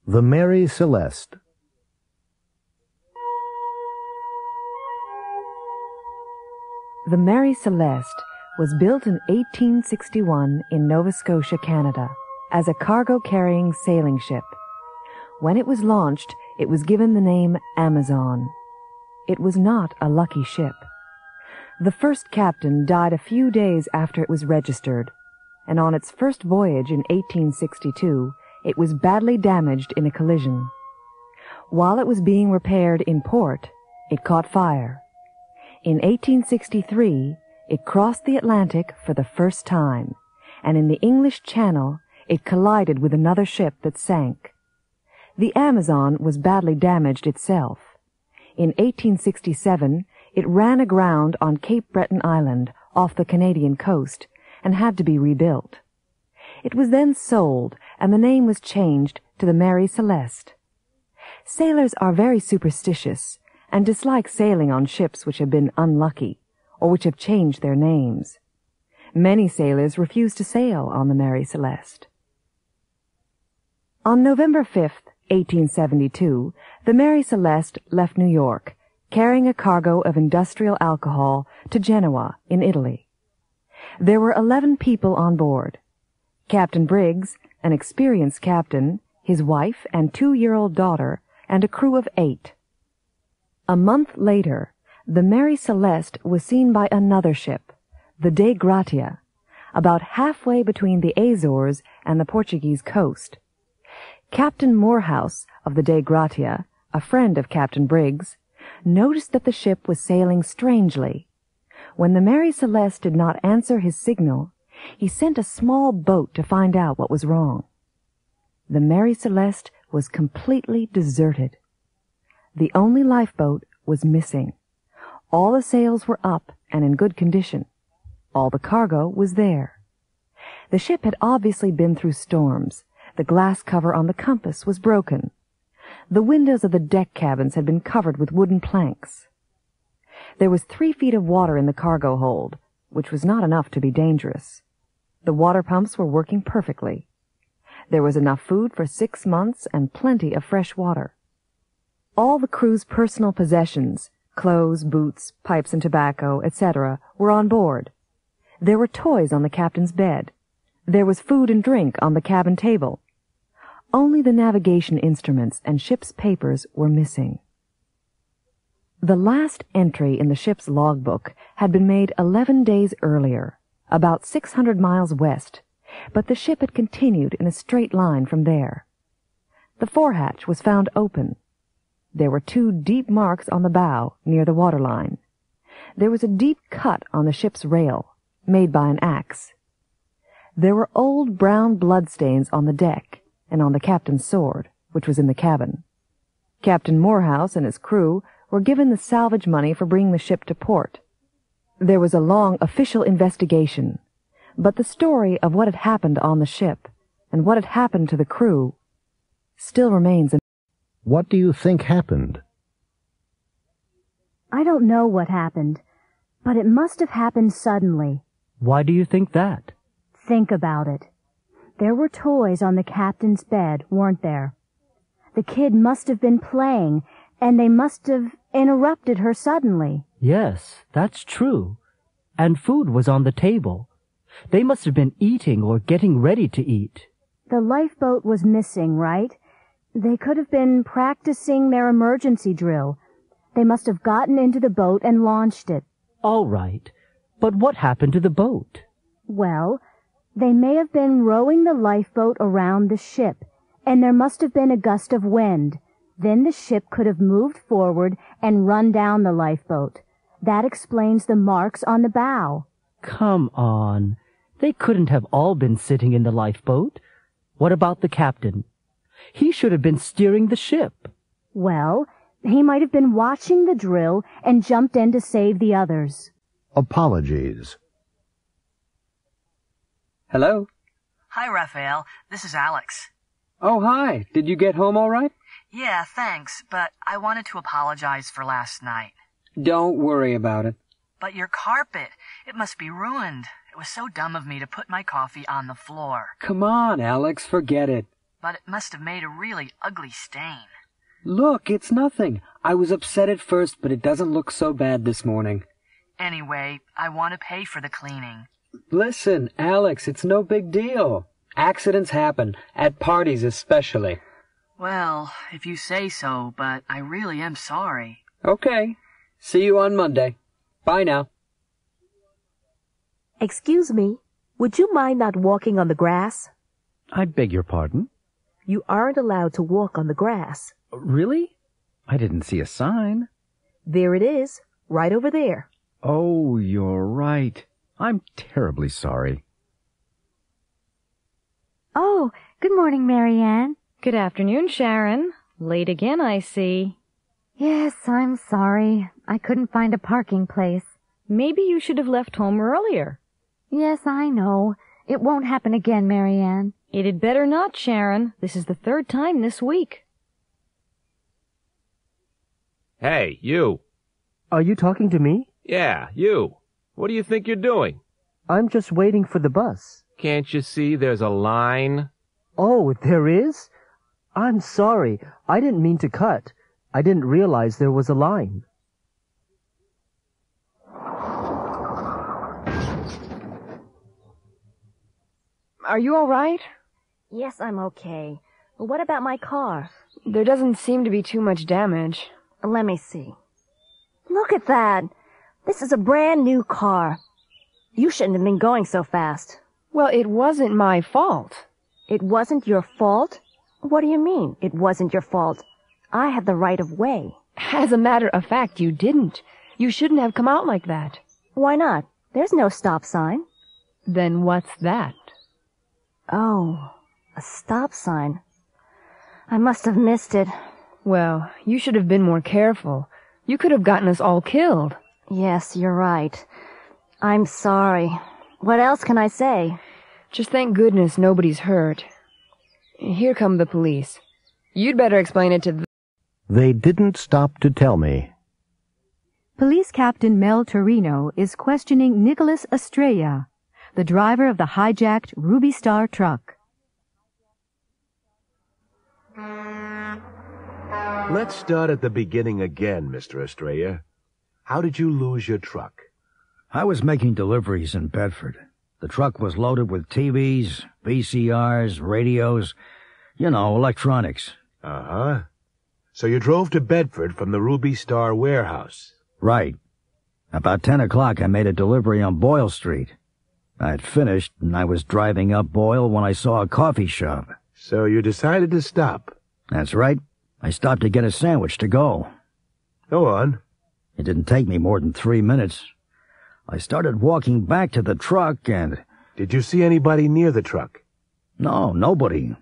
The Mary Celeste. The Mary Celeste was built in 1861 in Nova Scotia, Canada, as a cargo-carrying sailing ship. When it was launched, it was given the name Amazon. It was not a lucky ship. The first captain died a few days after it was registered, and on its first voyage in 1862, it was badly damaged in a collision. While it was being repaired in port, it caught fire. In 1863, it crossed the Atlantic for the first time, and in the English Channel, it collided with another ship that sank. The Amazon was badly damaged itself. In 1867, it ran aground on Cape Breton Island off the Canadian coast and had to be rebuilt. It was then sold, and the name was changed to the Mary Celeste. Sailors are very superstitious and dislike sailing on ships which have been unlucky or which have changed their names. Many sailors refuse to sail on the Mary Celeste. On November 5th, 1872, the Mary Celeste left New York, carrying a cargo of industrial alcohol to Genoa in Italy. There were 11 people on board. Captain Briggs, an experienced captain, his wife and 2-year-old daughter, and a crew of 8. A month later, the Mary Celeste was seen by another ship, the Dei Gratia, about halfway between the Azores and the Portuguese coast. Captain Morehouse of the Dei Gratia, a friend of Captain Briggs, noticed that the ship was sailing strangely. When the Mary Celeste did not answer his signal, he sent a small boat to find out what was wrong. The Mary Celeste was completely deserted. The only lifeboat was missing. All the sails were up and in good condition. All the cargo was there. The ship had obviously been through storms. The glass cover on the compass was broken. The windows of the deck cabins had been covered with wooden planks. There was 3 feet of water in the cargo hold, which was not enough to be dangerous. The water pumps were working perfectly. There was enough food for 6 months and plenty of fresh water. All the crew's personal possessions, clothes, boots, pipes and tobacco, etc., were on board. There were toys on the captain's bed. There was food and drink on the cabin table. Only the navigation instruments and ship's papers were missing. The last entry in the ship's logbook had been made 11 days earlier, about 600 miles west, but the ship had continued in a straight line from there. The forehatch was found open. There were 2 deep marks on the bow near the waterline. There was a deep cut on the ship's rail, made by an axe. There were old brown bloodstains on the deck and on the captain's sword, which was in the cabin. Captain Morehouse and his crew were given the salvage money for bringing the ship to port. There was a long official investigation, but the story of what had happened on the ship and what had happened to the crew still remains. What do you think happened? I don't know what happened, but it must have happened suddenly. Why do you think that? Think about it. There were toys on the captain's bed, weren't there? The kid must have been playing, and they must have interrupted her suddenly. Yes, that's true. And food was on the table. They must have been eating or getting ready to eat. The lifeboat was missing, right? They could have been practicing their emergency drill. They must have gotten into the boat and launched it. All right. But what happened to the boat? Well, they may have been rowing the lifeboat around the ship, and there must have been a gust of wind. Then the ship could have moved forward and run down the lifeboat. That explains the marks on the bow. Come on. They couldn't have all been sitting in the lifeboat. What about the captain? He should have been steering the ship. Well, he might have been watching the drill and jumped in to save the others. Apologies. Hello? Hi, Raphael. This is Alex. Oh, hi. Did you get home all right? Yeah, thanks, but I wanted to apologize for last night. Don't worry about it. But your carpet, it must be ruined. It was so dumb of me to put my coffee on the floor. Come on, Alex, forget it. but it must have made a really ugly stain. Look, it's nothing. I was upset at first, but it doesn't look so bad this morning. Anyway, I want to pay for the cleaning. Listen, Alex, it's no big deal. Accidents happen, at parties especially. Well, if you say so, but I really am sorry. Okay. See you on Monday. Bye now. Excuse me, would you mind not walking on the grass? I beg your pardon? You aren't allowed to walk on the grass. Really? I didn't see a sign. There it is, right over there. Oh, you're right. I'm terribly sorry. Oh, good morning, Mary Ann. Good afternoon, Sharon. Late again, I see. Yes, I'm sorry. I couldn't find a parking place. Maybe you should have left home earlier. Yes, I know. It won't happen again, Mary Ann. It had better not, Sharon. This is the third time this week. Hey, you. Are you talking to me? Yeah, you. What do you think you're doing? I'm just waiting for the bus. Can't you see there's a line? Oh, there is? I'm sorry. I didn't mean to cut. I didn't realize there was a line. Are you all right? Yes, I'm okay. But what about my car? There doesn't seem to be too much damage. Let me see. Look at that. This is a brand new car. You shouldn't have been going so fast. Well, it wasn't my fault. It wasn't your fault? What do you mean, it wasn't your fault? I had the right of way. As a matter of fact, you didn't. You shouldn't have come out like that. Why not? There's no stop sign. Then what's that? Oh, a stop sign. I must have missed it. Well, you should have been more careful. You could have gotten us all killed. Yes, you're right. I'm sorry. What else can I say? Just thank goodness nobody's hurt. Here come the police. You'd better explain it to them. They didn't stop to tell me. Police Captain Mel Torino is questioning Nicholas Estrella, the driver of the hijacked Ruby Star truck. Let's start at the beginning again, Mr. Estrella. How did you lose your truck? I was making deliveries in Bedford. The truck was loaded with TVs, VCRs, radios, electronics. Uh-huh. So you drove to Bedford from the Ruby Star warehouse? Right. About 10 o'clock, I made a delivery on Boyle Street. I had finished, and I was driving up Boyle when I saw a coffee shop. So you decided to stop? That's right. I stopped to get a sandwich to go. Go on. It didn't take me more than 3 minutes. I started walking back to the truck and... Did you see anybody near the truck? No, nobody.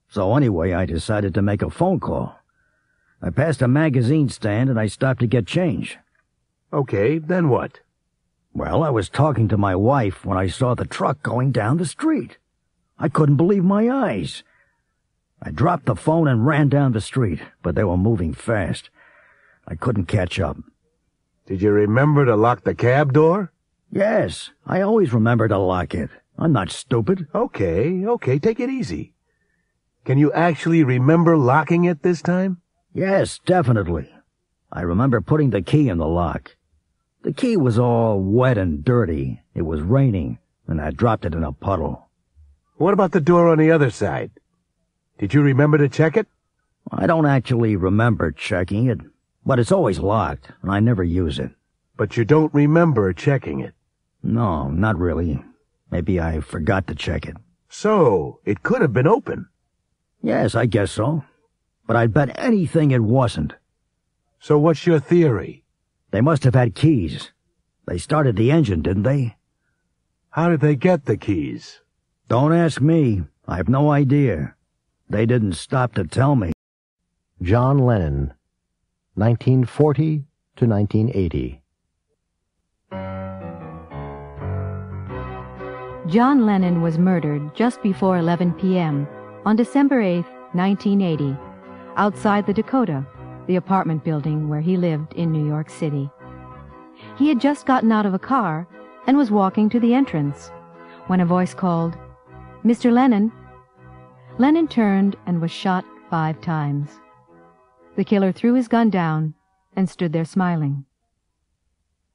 So anyway, I decided to make a phone call. I passed a magazine stand and I stopped to get change. Okay, then what? Well, I was talking to my wife when I saw the truck going down the street. I couldn't believe my eyes. I dropped the phone and ran down the street, but they were moving fast. I couldn't catch up. Did you remember to lock the cab door? Yes, I always remember to lock it. I'm not stupid. Okay, take it easy. Can you actually remember locking it this time? Yes, definitely. I remember putting the key in the lock. The key was all wet and dirty. It was raining, and I dropped it in a puddle. What about the door on the other side? Did you remember to check it? I don't actually remember checking it, but it's always locked, and I never use it. But you don't remember checking it? No, not really. Maybe I forgot to check it. So, it could have been open? Yes, I guess so. But I'd bet anything it wasn't. So what's your theory? They must have had keys. They started the engine, didn't they? How did they get the keys? Don't ask me. I have no idea. They didn't stop to tell me. John Lennon, 1940 to 1980. John Lennon was murdered just before 11 p.m. on December 8, 1980, outside the Dakota, the apartment building where he lived in New York City. He had just gotten out of a car and was walking to the entrance when a voice called, "Mr. Lennon." Lennon turned and was shot 5 times. The killer threw his gun down and stood there smiling.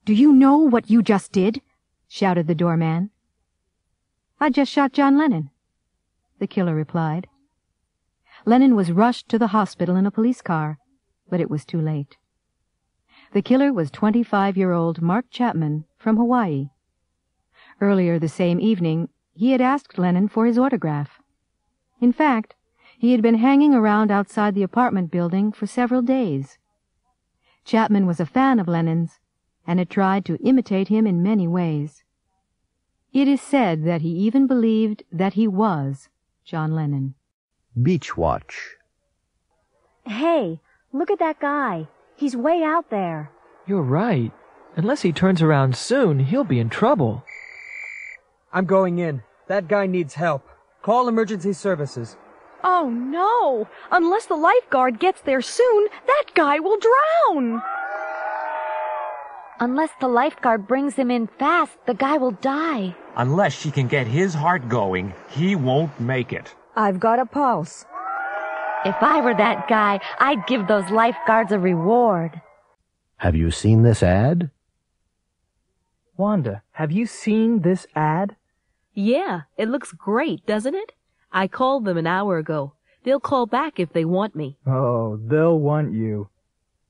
"Do you know what you just did?" shouted the doorman. "I just shot John Lennon," the killer replied. Lennon was rushed to the hospital in a police car, but it was too late. The killer was 25-year-old Mark Chapman from Hawaii. Earlier the same evening, he had asked Lennon for his autograph. In fact, he had been hanging around outside the apartment building for several days. Chapman was a fan of Lennon's and had tried to imitate him in many ways. It is said that he even believed that he was John Lennon. Beach Watch. Hey, look at that guy. He's way out there. You're right. Unless he turns around soon, he'll be in trouble. I'm going in. That guy needs help. Call emergency services. Oh, no! Unless the lifeguard gets there soon, that guy will drown! Unless the lifeguard brings him in fast, the guy will die. Unless she can get his heart going, he won't make it. I've got a pulse. If I were that guy, I'd give those lifeguards a reward. Have you seen this ad? Wanda, have you seen this ad? Yeah, it looks great, doesn't it? I called them an hour ago. They'll call back if they want me. Oh, they'll want you.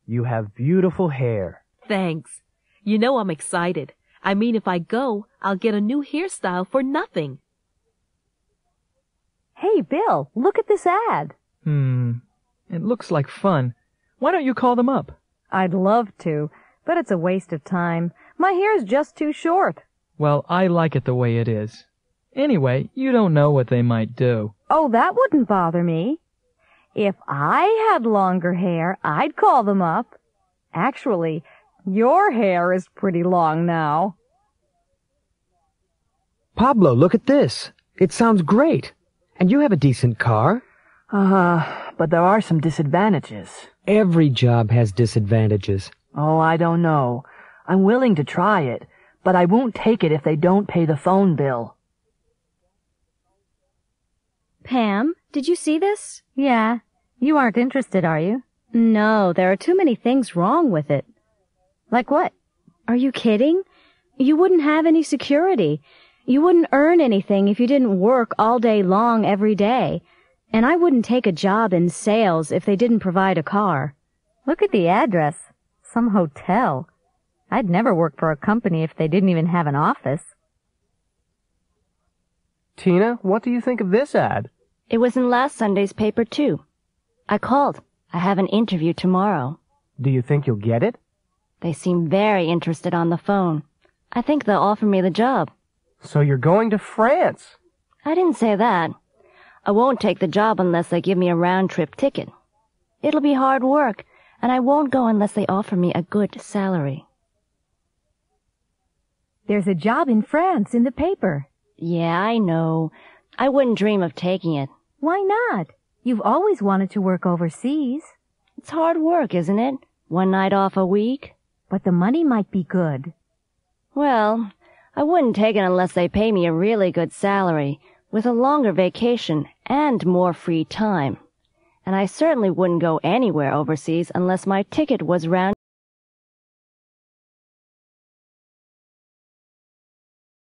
You have beautiful hair. Thanks. You know I'm excited. I mean, if I go, I'll get a new hairstyle for nothing. Hey, Bill, look at this ad. It looks like fun. Why don't you call them up? I'd love to, but it's a waste of time. My hair's just too short. Well, I like it the way it is. Anyway, you don't know what they might do. Oh, that wouldn't bother me. If I had longer hair, I'd call them up. Actually, your hair is pretty long now. Pablo, look at this. It sounds great. And you have a decent car. But there are some disadvantages. Every job has disadvantages. Oh, I don't know. I'm willing to try it, but I won't take it if they don't pay the phone bill. Pam, did you see this? Yeah. You aren't interested, are you? No, there are too many things wrong with it. Like what? Are you kidding? You wouldn't have any security. You wouldn't earn anything if you didn't work all day long every day. And I wouldn't take a job in sales if they didn't provide a car. Look at the address. Some hotel. I'd never work for a company if they didn't even have an office. Tina, what do you think of this ad? It was in last Sunday's paper, too. I called. I have an interview tomorrow. Do you think you'll get it? They seem very interested on the phone. I think they'll offer me the job. So you're going to France? I didn't say that. I won't take the job unless they give me a round-trip ticket. It'll be hard work, and I won't go unless they offer me a good salary. There's a job in France in the paper. Yeah, I know. I wouldn't dream of taking it. Why not? You've always wanted to work overseas. It's hard work, isn't it? One night off a week. But the money might be good. Well, I wouldn't take it unless they pay me a really good salary, with a longer vacation and more free time. And I certainly wouldn't go anywhere overseas unless my ticket was round